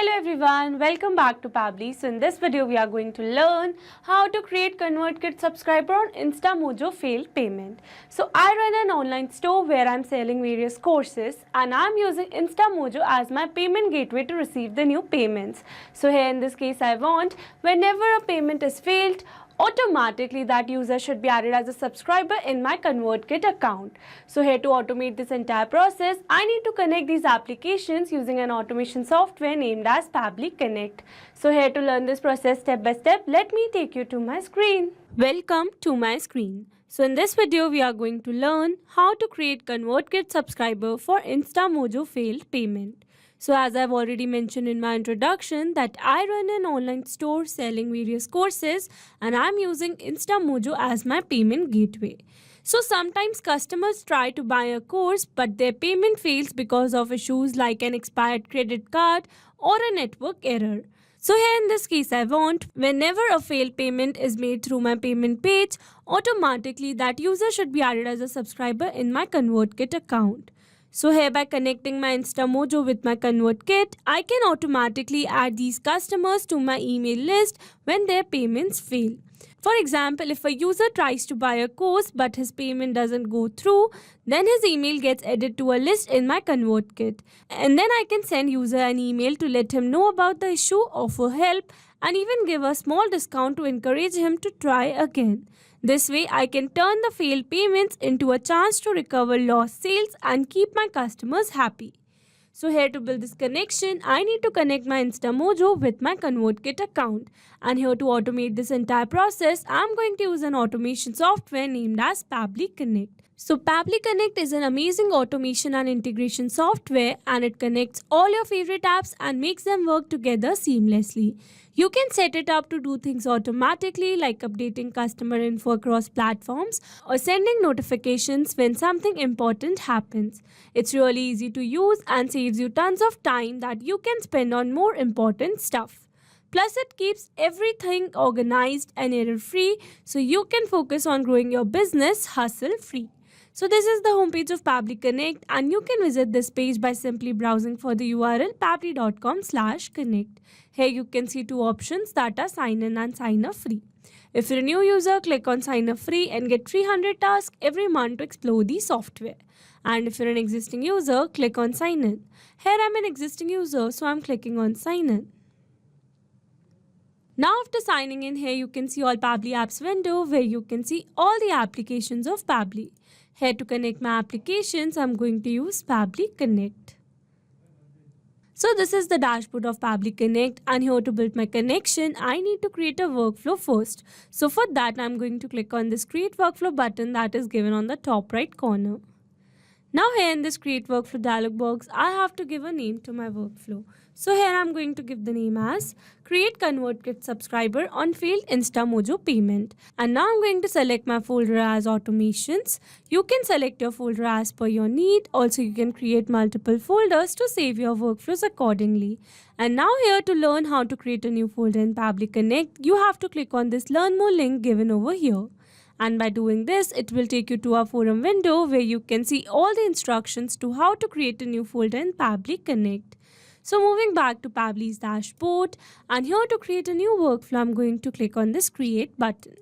Hello everyone, welcome back to Pabbly. So in this video we are going to learn how to create ConvertKit subscriber on Instamojo failed payment. So I run an online store where I'm selling various courses and I'm using Instamojo as my payment gateway to receive the new payments. So here in this case I want whenever a payment is failed, automatically that user should be added as a subscriber in my ConvertKit account. So here to automate this entire process, I need to connect these applications using an automation software named as Pabbly Connect. So here to learn this process step by step, let me take you to my screen. Welcome to my screen. So in this video, we are going to learn how to create ConvertKit subscriber for Instamojo failed payment. So as I've already mentioned in my introduction that I run an online store selling various courses and I'm using Instamojo as my payment gateway. So sometimes customers try to buy a course but their payment fails because of issues like an expired credit card or a network error. So here in this case I want whenever a failed payment is made through my payment page, automatically that user should be added as a subscriber in my ConvertKit account. So here by connecting my Instamojo with my ConvertKit, I can automatically add these customers to my email list when their payments fail. For example, if a user tries to buy a course but his payment doesn't go through, then his email gets added to a list in my ConvertKit. And then I can send user an email to let him know about the issue, offer help, and even give a small discount to encourage him to try again. This way, I can turn the failed payments into a chance to recover lost sales and keep my customers happy. So here to build this connection, I need to connect my Instamojo with my ConvertKit account. And here to automate this entire process, I'm going to use an automation software named as Pabbly Connect. So Pabbly Connect is an amazing automation and integration software and it connects all your favorite apps and makes them work together seamlessly. You can set it up to do things automatically like updating customer info across platforms or sending notifications when something important happens. It's really easy to use and saves you tons of time that you can spend on more important stuff. Plus, it keeps everything organized and error-free so you can focus on growing your business hassle-free. So this is the homepage of Pabbly Connect and you can visit this page by simply browsing for the URL pabbly.com/connect. Here you can see two options that are sign in and sign up free. If you're a new user, click on sign up free and get 300 tasks every month to explore the software. And if you're an existing user, click on sign in. Here I'm an existing user, so I'm clicking on sign in. Now after signing in, here you can see all Pabbly apps window where you can see all the applications of Pabbly. Here to connect my applications, I'm going to use Pabbly Connect. So this is the dashboard of Pabbly Connect and here to build my connection, I need to create a workflow first. So for that, I'm going to click on this Create Workflow button that is given on the top right corner. Now here in this Create Workflow dialog box, I have to give a name to my workflow. So here I'm going to give the name as Create ConvertKit Subscriber on Failed Instamojo Payment. And now I'm going to select my folder as Automations. You can select your folder as per your need. Also, you can create multiple folders to save your workflows accordingly. And now here to learn how to create a new folder in Pabbly Connect, you have to click on this Learn More link given over here. And by doing this, it will take you to our forum window where you can see all the instructions to how to create a new folder in Pabbly Connect. So moving back to Pabbly's dashboard and here to create a new workflow, I'm going to click on this Create button.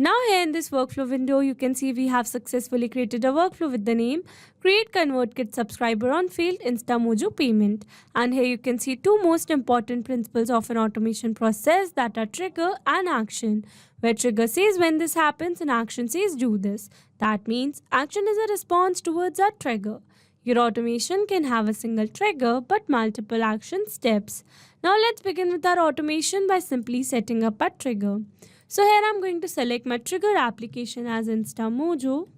Now here in this workflow window, you can see we have successfully created a workflow with the name Create ConvertKit Subscriber on Failed Instamojo Payment. And here you can see two most important principles of an automation process that are trigger and action. Where trigger says when this happens and action says do this. That means action is a response towards a trigger. Your automation can have a single trigger but multiple action steps. Now let's begin with our automation by simply setting up a trigger. So here I'm going to select my trigger application as Instamojo.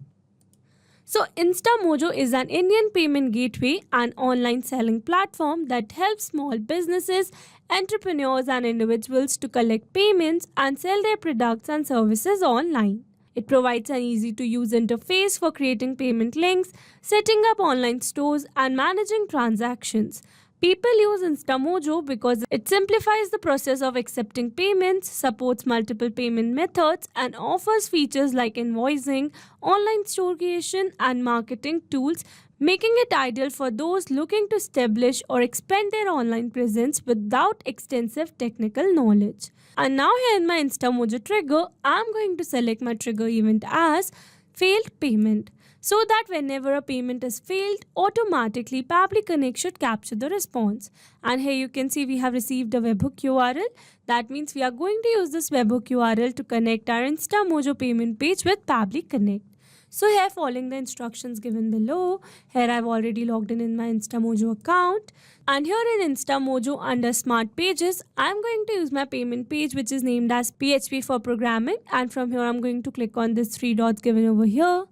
So Instamojo is an Indian payment gateway and online selling platform that helps small businesses, entrepreneurs and individuals to collect payments and sell their products and services online. It provides an easy-to-use interface for creating payment links, setting up online stores and managing transactions. People use Instamojo because it simplifies the process of accepting payments, supports multiple payment methods, and offers features like invoicing, online store creation, and marketing tools, making it ideal for those looking to establish or expand their online presence without extensive technical knowledge. And now here in my Instamojo trigger, I'm going to select my trigger event as failed payment, so that whenever a payment is failed, automatically Pabbly Connect should capture the response. And here you can see we have received a webhook URL. That means we are going to use this webhook URL to connect our Instamojo payment page with Pabbly Connect. So here, following the instructions given below, here I've already logged in my Instamojo account. And here in Instamojo under Smart Pages, I'm going to use my payment page which is named as PHP for Programming. And from here, I'm going to click on this three dots given over here.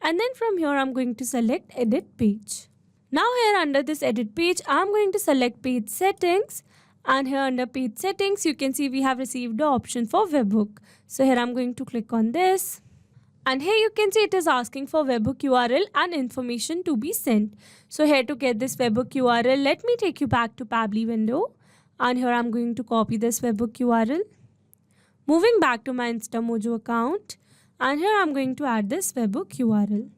And then from here, I'm going to select Edit Page. Now here under this Edit Page, I'm going to select Page Settings. And here under Page Settings, you can see we have received the option for webhook. So here I'm going to click on this. And here you can see it is asking for webhook URL and information to be sent. So here to get this webhook URL, let me take you back to Pabbly window. And here I'm going to copy this webhook URL. Moving back to my Instamojo account. And here I'm going to add this webhook URL.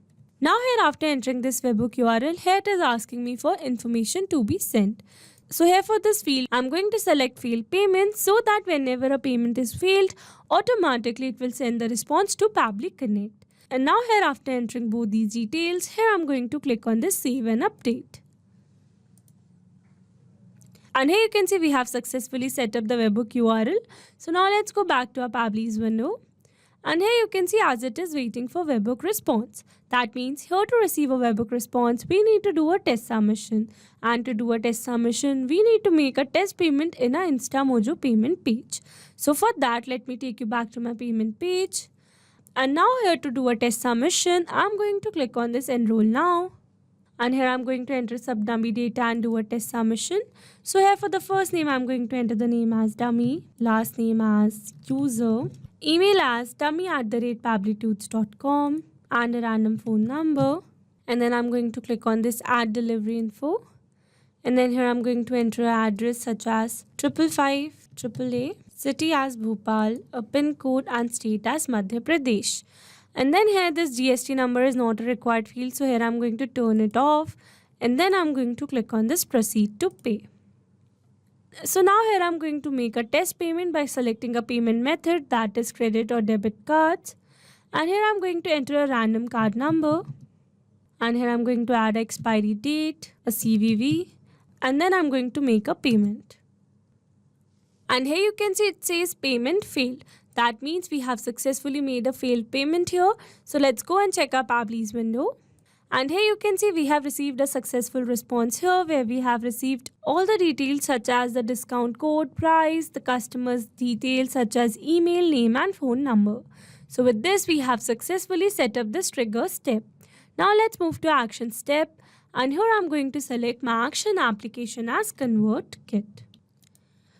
Now here after entering this webhook URL, here it is asking me for information to be sent. So here for this field, I'm going to select failed payment so that whenever a payment is failed, automatically it will send the response to Pabbly Connect. And now here after entering both these details, here I'm going to click on this save and update. And here you can see we have successfully set up the webhook URL. So now let's go back to our Pabbly's window. And here you can see as it is waiting for webhook response. That means here to receive a webhook response, we need to do a test submission. And to do a test submission, we need to make a test payment in our Instamojo payment page. So for that, let me take you back to my payment page. And now here to do a test submission, I'm going to click on this Enroll Now. And here I'm going to enter subdummy data and do a test submission. So here for the first name, I'm going to enter the name as dummy, last name as user, email as dummy@pabblytuts.com and a random phone number. And then I'm going to click on this add delivery info. And then here I'm going to enter an address such as 555 AAA, city as Bhopal, a pin code and state as Madhya Pradesh. And then here this GST number is not a required field. So here I'm going to turn it off. And then I'm going to click on this proceed to pay. So now here I'm going to make a test payment by selecting a payment method, that is credit or debit cards. And here I'm going to enter a random card number. And here I'm going to add an expiry date, a CVV. And then I'm going to make a payment. And here you can see it says payment failed. That means we have successfully made a failed payment here. So let's go and check our Pabbly's window. And here you can see we have received a successful response here where we have received all the details such as the discount code, price, the customer's details such as email, name and phone number. So with this, we have successfully set up this trigger step. Now let's move to action step. And here I'm going to select my action application as ConvertKit.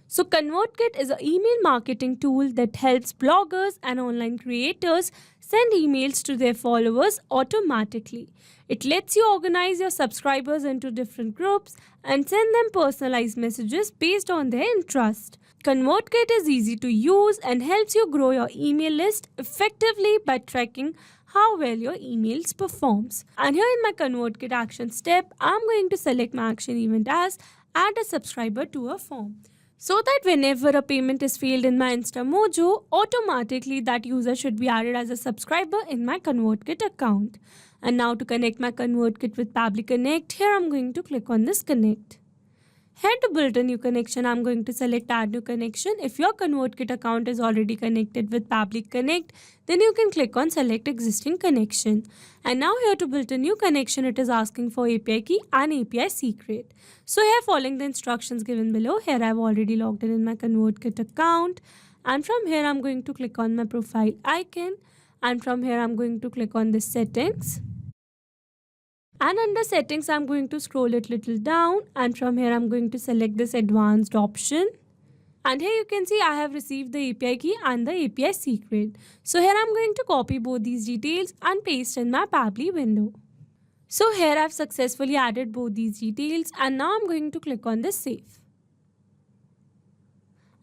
So ConvertKit is an email marketing tool that helps bloggers and online creators send emails to their followers automatically. It lets you organize your subscribers into different groups and send them personalized messages based on their interest. ConvertKit is easy to use and helps you grow your email list effectively by tracking how well your emails performs. And here in my ConvertKit action step, I'm going to select my action event as add a subscriber to a form. So that whenever a payment is failed in my Instamojo, automatically that user should be added as a subscriber in my ConvertKit account. And now to connect my ConvertKit with Pabbly Connect, here I'm going to click on this connect. Here to build a new connection, I'm going to select add new connection. If your ConvertKit account is already connected with Pabbly Connect, then you can click on select existing connection. And now here to build a new connection, it is asking for API key and API secret. So here following the instructions given below, here I've already logged in my ConvertKit account. And from here I'm going to click on my profile icon. And from here I'm going to click on this settings. And under settings, I'm going to scroll it little down. And from here, I'm going to select this advanced option. And here you can see I have received the API key and the API secret. So here I'm going to copy both these details and paste in my Pabbly window. So here I've successfully added both these details. And now I'm going to click on this save.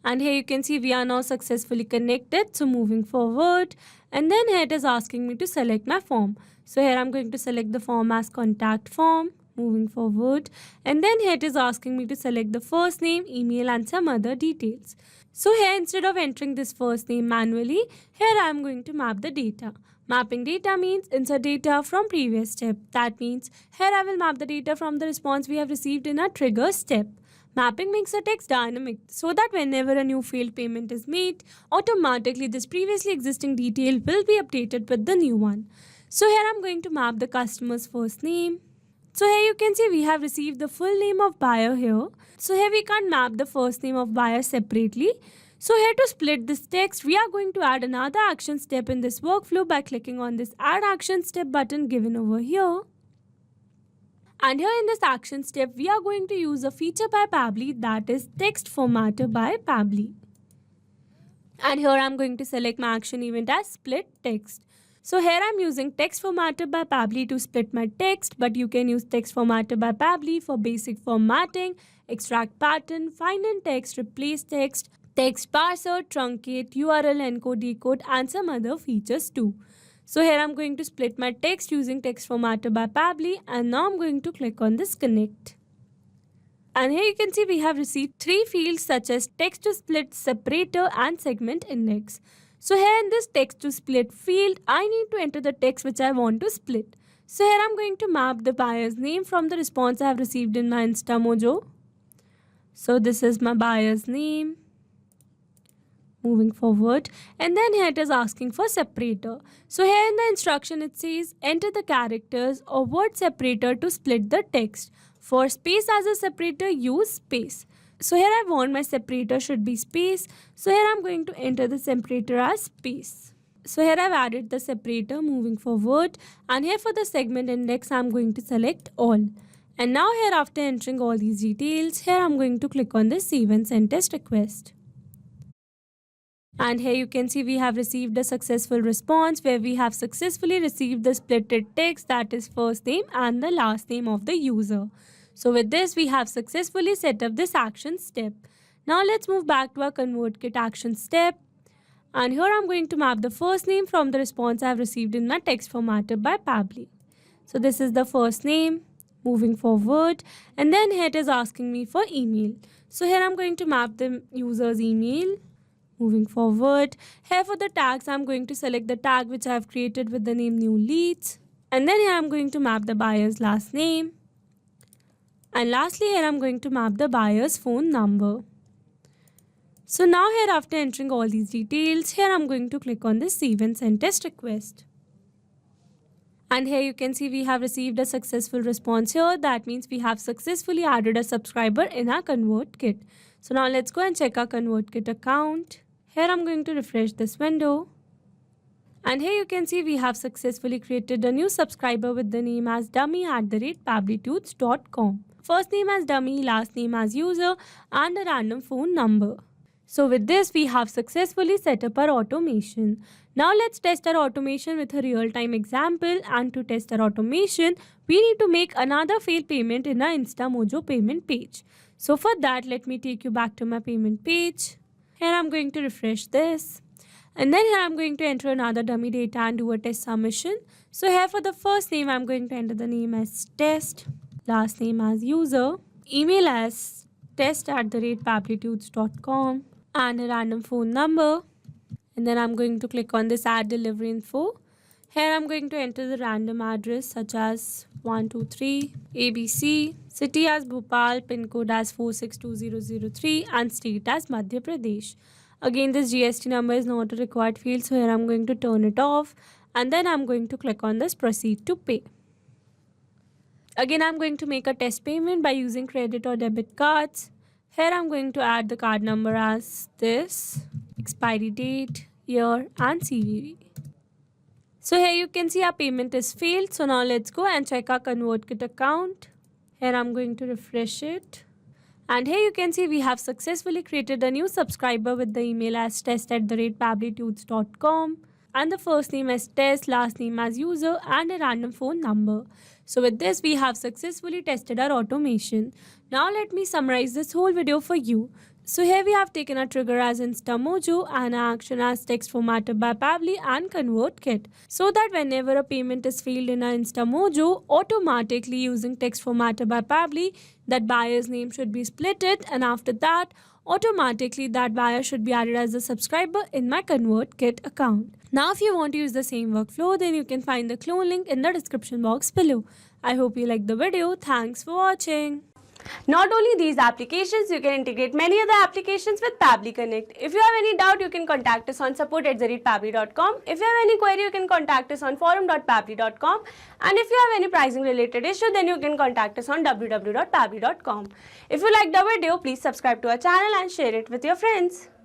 And here you can see we are now successfully connected. So moving forward. And then here it is asking me to select my form. So here I'm going to select the form as contact form. Moving forward, and then here it is asking me to select the first name, email and some other details. So here instead of entering this first name manually, here I am going to map the data. Mapping data means insert data from previous step. That means here I will map the data from the response we have received in our trigger step. Mapping makes the text dynamic so that whenever a new failed payment is made, automatically this previously existing detail will be updated with the new one. So here I'm going to map the customer's first name. So here you can see we have received the full name of buyer here. So here we can't map the first name of buyer separately. So here to split this text, we are going to add another action step in this workflow by clicking on this add action step button given over here. And here in this action step, we are going to use a feature by Pabbly, that is text formatter by Pabbly. And here I'm going to select my action event as split text. So here I'm using text formatter by Pabbly to split my text, but you can use text formatter by Pabbly for basic formatting, extract pattern, find in text, replace text, text parser, truncate, URL encode, decode and some other features too. So here I'm going to split my text using text formatter by Pabbly, and now I'm going to click on this connect. And here you can see we have received 3 fields such as text to split, separator and segment index. So here in this text to split field, I need to enter the text which I want to split. So here I'm going to map the buyer's name from the response I have received in my Instamojo. So this is my buyer's name. Moving forward, and then here it is asking for separator. So here in the instruction it says enter the characters or word separator to split the text. For space as a separator, use space. So here I want my separator should be space. So here I'm going to enter the separator as space. So here I've added the separator. Moving forward, and here for the segment index I'm going to select all. And now here after entering all these details, here I'm going to click on the save and send test request. And here you can see we have received a successful response where we have successfully received the splitted text, that is first name and the last name of the user. So with this, we have successfully set up this action step. Now let's move back to our ConvertKit action step. And here I'm going to map the first name from the response I have received in my text formatter by Pabbly. So this is the first name. Moving forward, and then here it is asking me for email. So here I'm going to map the user's email. Moving forward, here for the tags, I'm going to select the tag which I have created with the name new leads. And then here I'm going to map the buyer's last name. And lastly, here I'm going to map the buyer's phone number. So now here after entering all these details, here I'm going to click on this save and send test request. And here you can see we have received a successful response here. That means we have successfully added a subscriber in our ConvertKit. So now let's go and check our ConvertKit account. Here I'm going to refresh this window. And here you can see we have successfully created a new subscriber with the name as dummy@pabblytunes.com. First name as dummy, last name as user and a random phone number. So with this, we have successfully set up our automation. Now let's test our automation with a real-time example, and to test our automation, we need to make another failed payment in our Instamojo payment page. So for that, let me take you back to my payment page. Here I'm going to refresh this. And then here I'm going to enter another dummy data and do a test submission. So here for the first name, I'm going to enter the name as test, last name as user, email as test@pabblytunes.com and a random phone number. And then I'm going to click on this add delivery info. Here I'm going to enter the random address such as 123 ABC, city as Bhopal, pin code as 462003 and state as Madhya Pradesh. Again, this GST number is not a required field, so here I'm going to turn it off, and then I'm going to click on this proceed to pay. Again, I'm going to make a test payment by using credit or debit cards. Here I'm going to add the card number as this, expiry date, year and CVV. So here you can see our payment is failed. So now let's go and check our ConvertKit account. Here I'm going to refresh it. And here you can see we have successfully created a new subscriber with the email as test@pabblytunes.com and the first name as test, last name as user and a random phone number. So with this, we have successfully tested our automation. Now let me summarize this whole video for you. So here we have taken a trigger as Instamojo and an action as text formatter by Pabbly and ConvertKit. So that whenever a payment is failed in an Instamojo, automatically using text formatter by Pabbly, that buyer's name should be splitted, and after that, automatically that buyer should be added as a subscriber in my ConvertKit account. Now if you want to use the same workflow, then you can find the clone link in the description box below. I hope you liked the video. Thanks for watching. Not only these applications, you can integrate many other applications with Pabbly Connect. If you have any doubt, you can contact us on support@pabbly.com. If you have any query, you can contact us on forum.pabbly.com. And if you have any pricing related issue, then you can contact us on www.pabbly.com. If you liked the video, please subscribe to our channel and share it with your friends.